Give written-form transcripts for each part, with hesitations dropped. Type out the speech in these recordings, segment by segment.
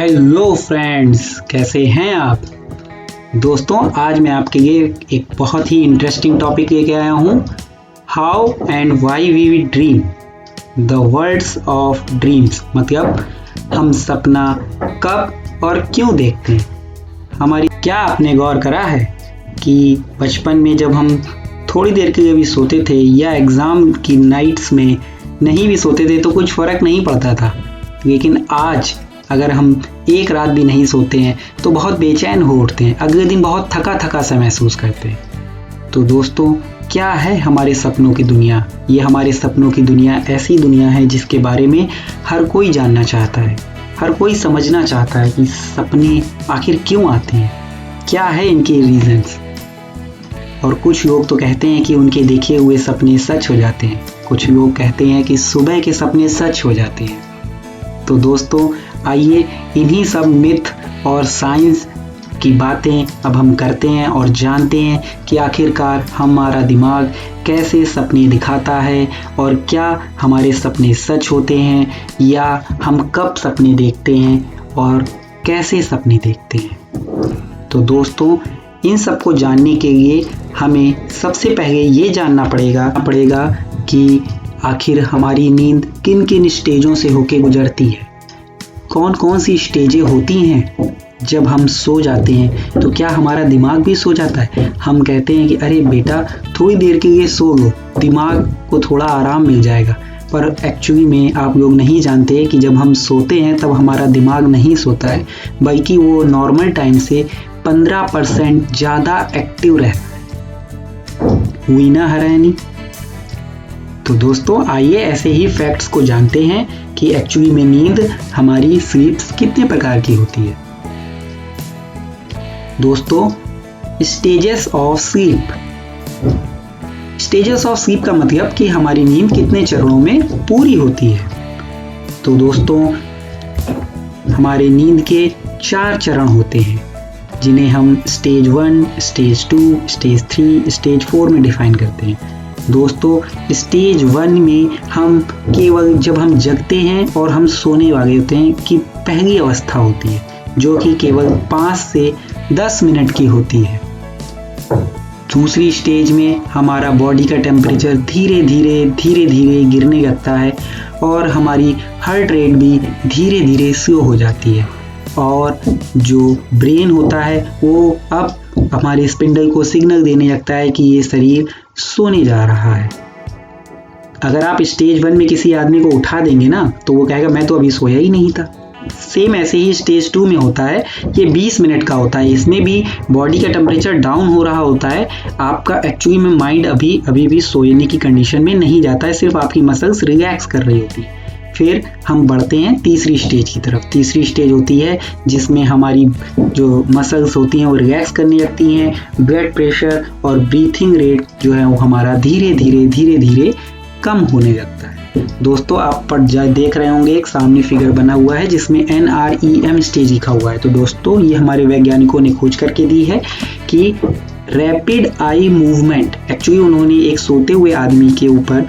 Hello friends, कैसे हैं आप दोस्तों। आज मैं आपके लिए एक बहुत ही इंटरेस्टिंग टॉपिक लेके आया हूँ। How and why we dream, the words of dreams. मतलब हम सपना कब और क्यों देखते हैं। हमारी क्या आपने गौर करा है कि बचपन में जब हम थोड़ी देर के लिए भी सोते थे या एग्ज़ाम की नाइट्स में नहीं भी सोते थे तो कुछ फ़र्क नहीं पड़ता था, लेकिन आज अगर हम एक रात भी नहीं सोते हैं तो बहुत बेचैन हो उठते हैं, अगले दिन बहुत थका थका सा महसूस करते हैं। तो दोस्तों, क्या है हमारे सपनों की दुनिया? ये हमारे सपनों की दुनिया ऐसी दुनिया है जिसके बारे में हर कोई जानना चाहता है, हर कोई समझना चाहता है कि सपने आखिर क्यों आते हैं, क्या है इनके रीजंस। और कुछ लोग तो कहते हैं कि उनके देखे हुए सपने सच हो जाते हैं, कुछ लोग कहते हैं कि सुबह के सपने सच हो जाते हैं। तो दोस्तों, आइए इन्हीं सब मिथ और साइंस की बातें अब हम करते हैं और जानते हैं कि आखिरकार हमारा दिमाग कैसे सपने दिखाता है और क्या हमारे सपने सच होते हैं या हम कब सपने देखते हैं और कैसे सपने देखते हैं। तो दोस्तों, इन सब को जानने के लिए हमें सबसे पहले ये जानना पड़ेगा कि आखिर हमारी नींद किन किन स्टेजों से होके गुजरती है, कौन कौन सी स्टेजें होती हैं। जब हम सो जाते हैं तो क्या हमारा दिमाग भी सो जाता है? हम कहते हैं कि अरे बेटा थोड़ी देर के लिए सो लो, दिमाग को थोड़ा आराम मिल जाएगा, पर एक्चुअली में आप लोग नहीं जानते कि जब हम सोते हैं तब हमारा दिमाग नहीं सोता है, बल्कि वो नॉर्मल टाइम से 15% ज़्यादा एक्टिव रहता है। हुई ना हैरानी? तो दोस्तों, आइए ऐसे ही फैक्ट्स को जानते हैं कि एक्चुअली में नींद हमारी स्लीप्स कितने प्रकार की होती है। दोस्तों, stages of sleep. Stages of sleep का मतलब कि हमारी नींद कितने चरणों में पूरी होती है। तो दोस्तों, हमारे नींद के 4 चरण होते हैं जिन्हें हम स्टेज 1, स्टेज 2, स्टेज 3, स्टेज 4 में डिफाइन करते हैं। दोस्तों, स्टेज 1 में हम केवल जब हम जगते हैं और हम सोने वाले होते हैं कि पहली अवस्था होती है, जो कि केवल 5 से 10 मिनट की होती है। दूसरी स्टेज में हमारा बॉडी का टेम्परेचर धीरे धीरे गिरने लगता है और हमारी हार्ट रेट भी धीरे धीरे स्लो हो जाती है और जो ब्रेन होता है वो अब हमारे स्पिंडल को सिग्नल देने लगता है कि ये शरीर सोने जा रहा है। अगर आप स्टेज 1 में किसी आदमी को उठा देंगे ना तो वो कहेगा मैं तो अभी सोया ही नहीं था। सेम ऐसे ही स्टेज 2 में होता है, ये 20 मिनट का होता है। इसमें भी बॉडी का टेम्परेचर डाउन हो रहा होता है, आपका एक्चुअली में माइंड अभी भी सोने की कंडीशन में नहीं जाता है, सिर्फ आपकी मसल्स रिलैक्स कर रही होती है। फिर हम बढ़ते हैं तीसरी स्टेज की तरफ। तीसरी स्टेज होती है जिसमें हमारी जो मसल्स होती हैं वो रिलैक्स करने लगती हैं, ब्लड प्रेशर और ब्रीथिंग रेट जो है वो हमारा धीरे धीरे कम होने लगता है। दोस्तों, आप देख रहे होंगे एक सामने फिगर बना हुआ है जिसमें NREM स्टेज लिखा हुआ है। तो दोस्तों, ये हमारे वैज्ञानिकों ने खोज करके दी है कि रैपिड आई मूवमेंट, एक्चुअली उन्होंने एक सोते हुए आदमी के ऊपर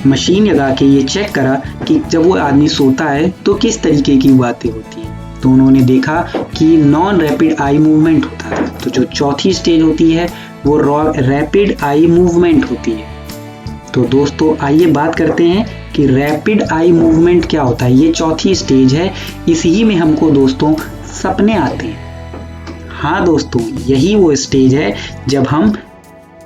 मशीन लगा के ये चेक करा कि जब वो आदमी सोता है तो किस तरीके की बातें होती हैं। तो उन्होंने देखा कि नॉन रैपिड आई मूवमेंट होता है। तो जो चौथी स्टेज होती है वो रैपिड आई मूवमेंट होती है। तो दोस्तों, आइए बात करते हैं कि रैपिड आई मूवमेंट क्या होता है। ये चौथी स्टेज है, इसी में हमको दोस्तों सपने आते हैं। हाँ दोस्तों, यही वो स्टेज है जब हम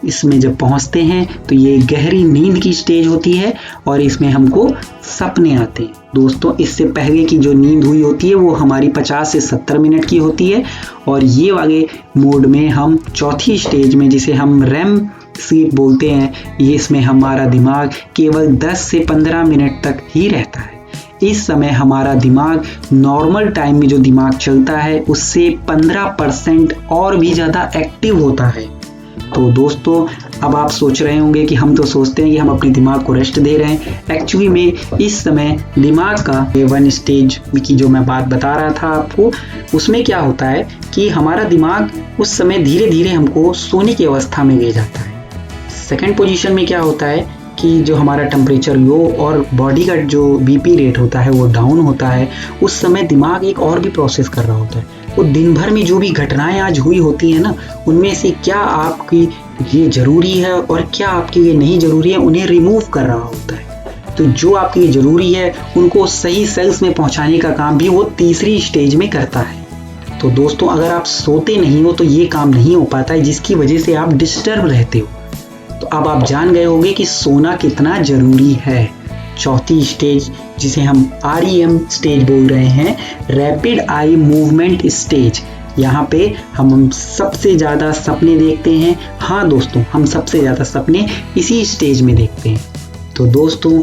इसमें जब पहुंचते हैं तो ये गहरी नींद की स्टेज होती है और इसमें हमको सपने आते हैं। दोस्तों, इससे पहले की जो नींद हुई होती है वो हमारी 50 से 70 मिनट की होती है और ये वाले मोड में हम चौथी स्टेज में, जिसे हम REM स्लीप बोलते हैं, ये इसमें हमारा दिमाग केवल 10 से 15 मिनट तक ही रहता है। इस समय हमारा दिमाग नॉर्मल टाइम में जो दिमाग चलता है उससे 15% और भी ज़्यादा एक्टिव होता है। तो दोस्तों, अब आप सोच रहे होंगे कि हम तो सोचते हैं कि हम अपने दिमाग को रेस्ट दे रहे हैं। एक्चुअली में इस समय दिमाग का 1 स्टेज की जो मैं बात बता रहा था आपको, उसमें क्या होता है कि हमारा दिमाग उस समय धीरे धीरे हमको सोने की अवस्था में ले जाता है। सेकंड पोजीशन में क्या होता है कि कि जो हमारा टेम्परेचर लो और बॉडी का जो बीपी रेट होता है वो डाउन होता है, उस समय दिमाग एक और भी प्रोसेस कर रहा होता है। वो दिन भर में जो भी घटनाएं आज हुई होती हैं ना, उनमें से क्या आपकी ये ज़रूरी है और क्या आपके लिए नहीं ज़रूरी है, उन्हें रिमूव कर रहा होता है। तो जो आपके लिए ज़रूरी है उनको सही सेल्स में पहुंचाने का काम भी वो तीसरी स्टेज में करता है। तो दोस्तों, अगर आप सोते नहीं हो तो ये काम नहीं हो पाता है, जिसकी वजह से आप डिस्टर्ब रहते हो। तो अब आप जान गए होंगे कि सोना कितना ज़रूरी है। चौथी स्टेज, जिसे हम REM स्टेज बोल रहे हैं, रैपिड आई मूवमेंट स्टेज, यहाँ पे हम सबसे ज़्यादा सपने देखते हैं। हाँ दोस्तों, हम सबसे ज़्यादा सपने इसी स्टेज में देखते हैं। तो दोस्तों,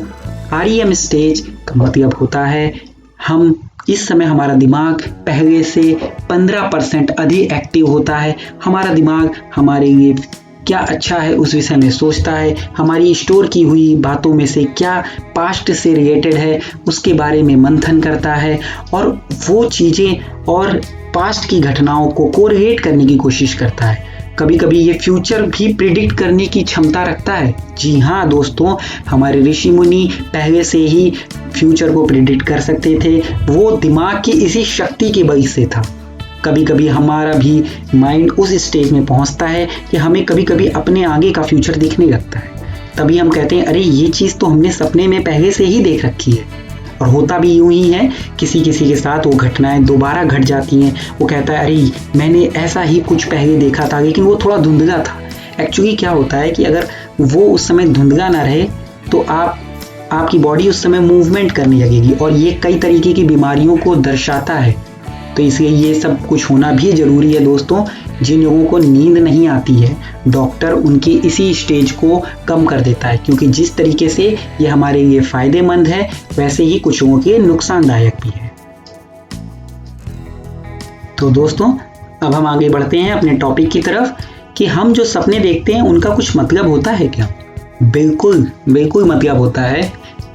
REM स्टेज का मतलब होता है हम इस समय हमारा दिमाग पहले से 15% अधिक एक्टिव होता है। हमारा दिमाग हमारे लिए क्या अच्छा है उस विषय में सोचता है, हमारी स्टोर की हुई बातों में से क्या पास्ट से रिलेटेड है उसके बारे में मंथन करता है, और वो चीज़ें और पास्ट की घटनाओं को कोरिलेट करने की कोशिश करता है। कभी कभी ये फ्यूचर भी प्रिडिक्ट करने की क्षमता रखता है। जी हाँ दोस्तों, हमारे ऋषि मुनि पहले से ही फ्यूचर को प्रिडिक्ट कर सकते थे। वो दिमाग की इसी शक्ति के वजह से था। कभी कभी हमारा भी माइंड उस स्टेज में पहुंचता है कि हमें कभी कभी अपने आगे का फ्यूचर दिखने लगता है। तभी हम कहते हैं, अरे ये चीज़ तो हमने सपने में पहले से ही देख रखी है। और होता भी यूं ही है, किसी किसी के साथ वो घटनाएं दोबारा घट जाती हैं। वो कहता है, अरे मैंने ऐसा ही कुछ पहले देखा था, लेकिन वो थोड़ा धुंधला था। एक्चुअली क्या होता है कि अगर वो उस समय धुंधला ना रहे तो आपकी बॉडी उस समय मूवमेंट करने लगेगी, और ये कई तरीके की बीमारियों को दर्शाता है। तो इसलिए ये सब कुछ होना भी ज़रूरी है दोस्तों। जिन लोगों को नींद नहीं आती है, डॉक्टर उनकी इसी स्टेज को कम कर देता है, क्योंकि जिस तरीके से ये हमारे लिए फ़ायदेमंद है, वैसे ही कुछ लोगों के नुकसानदायक भी है। तो दोस्तों, अब हम आगे बढ़ते हैं अपने टॉपिक की तरफ कि हम जो सपने देखते हैं उनका कुछ मतलब होता है क्या? बिल्कुल बिल्कुल मतलब होता है।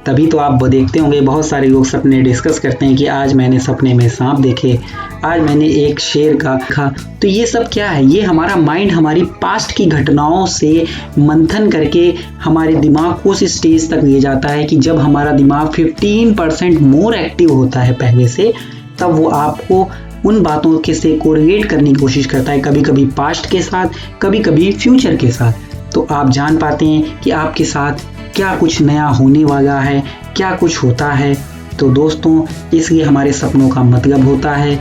तभी तो आप देखते होंगे बहुत सारे लोग सपने डिस्कस करते हैं कि आज मैंने सपने में सांप देखे, आज मैंने एक शेर का देखा। तो ये सब क्या है? ये हमारा माइंड हमारी पास्ट की घटनाओं से मंथन करके हमारे दिमाग को उस स्टेज तक ले जाता है कि जब हमारा दिमाग 15% मोर एक्टिव होता है पहले से, तब वो आपको उन बातों के से कोरिलेट करने की कोशिश करता है, कभी कभी पास्ट के साथ, कभी कभी फ्यूचर के साथ। तो आप जान पाते हैं कि आपके साथ क्या कुछ नया होने वाला है, क्या कुछ होता है। तो दोस्तों, इसलिए हमारे सपनों का मतलब होता है।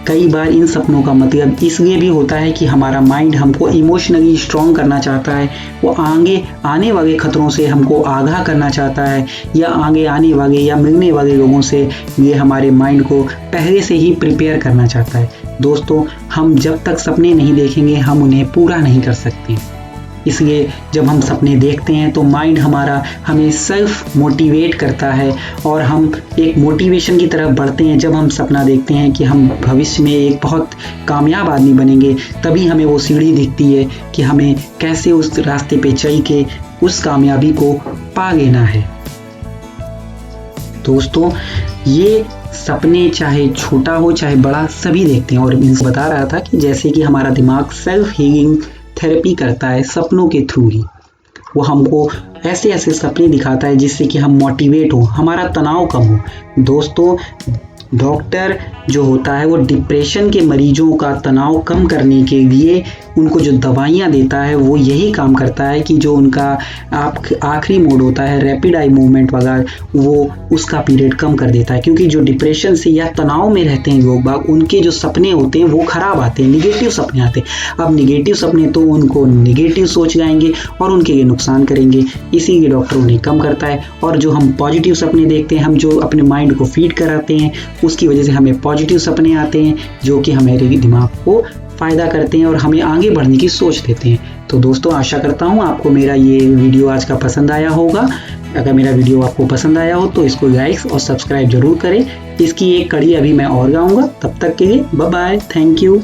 कई बार इन सपनों का मतलब इसलिए भी होता है कि हमारा माइंड हमको इमोशनली स्ट्रॉन्ग करना चाहता है। वो आगे आने वाले खतरों से हमको आगाह करना चाहता है, या आगे आने वाले या मिलने वाले लोगों से ये हमारे माइंड को पहले से ही प्रिपेयर करना चाहता है। दोस्तों, हम जब तक सपने नहीं देखेंगे हम उन्हें पूरा नहीं कर सकते। इसलिए जब हम सपने देखते हैं तो माइंड हमारा हमें सेल्फ मोटिवेट करता है, और हम एक मोटिवेशन की तरफ बढ़ते हैं। जब हम सपना देखते हैं कि हम भविष्य में एक बहुत कामयाब आदमी बनेंगे, तभी हमें वो सीढ़ी दिखती है कि हमें कैसे उस रास्ते पे चल के उस कामयाबी को पा लेना है। दोस्तों, ये सपने चाहे छोटा हो चाहे बड़ा, सभी देखते हैं। और इनसे बता रहा था कि जैसे कि हमारा दिमाग सेल्फ हीलिंग थेरेपी करता है सपनों के थ्रू ही। वो हमको ऐसे ऐसे सपने दिखाता है जिससे कि हम मोटिवेट हो, हमारा तनाव कम हो। दोस्तों, डॉक्टर जो होता है वो डिप्रेशन के मरीजों का तनाव कम करने के लिए उनको जो दवाइयाँ देता है वो यही काम करता है कि जो उनका आखिरी मोड होता है रैपिड आई मूवमेंट वाला, वो उसका पीरियड कम कर देता है। क्योंकि जो डिप्रेशन से या तनाव में रहते हैं लोग बाग, उनके जो सपने होते हैं वो खराब आते हैं, निगेटिव सपने आते हैं। अब निगेटिव सपने तो उनको निगेटिव सोच जाएंगे और उनके लिए नुकसान करेंगे, इसीलिए डॉक्टर उन्हें कम करता है। और जो हम पॉजिटिव सपने देखते हैं, हम जो अपने माइंड को फीड कराते हैं, उसकी वजह से हमें पॉजिटिव सपने आते हैं जो कि हमारे दिमाग को फ़ायदा करते हैं और हमें आगे बढ़ने की सोच देते हैं। तो दोस्तों, आशा करता हूँ आपको मेरा ये वीडियो आज का पसंद आया होगा। अगर मेरा वीडियो आपको पसंद आया हो तो इसको लाइक और सब्सक्राइब जरूर करें। इसकी एक कड़ी अभी मैं और गाऊंगा। तब तक के लिए बाय बाय, थैंक यू।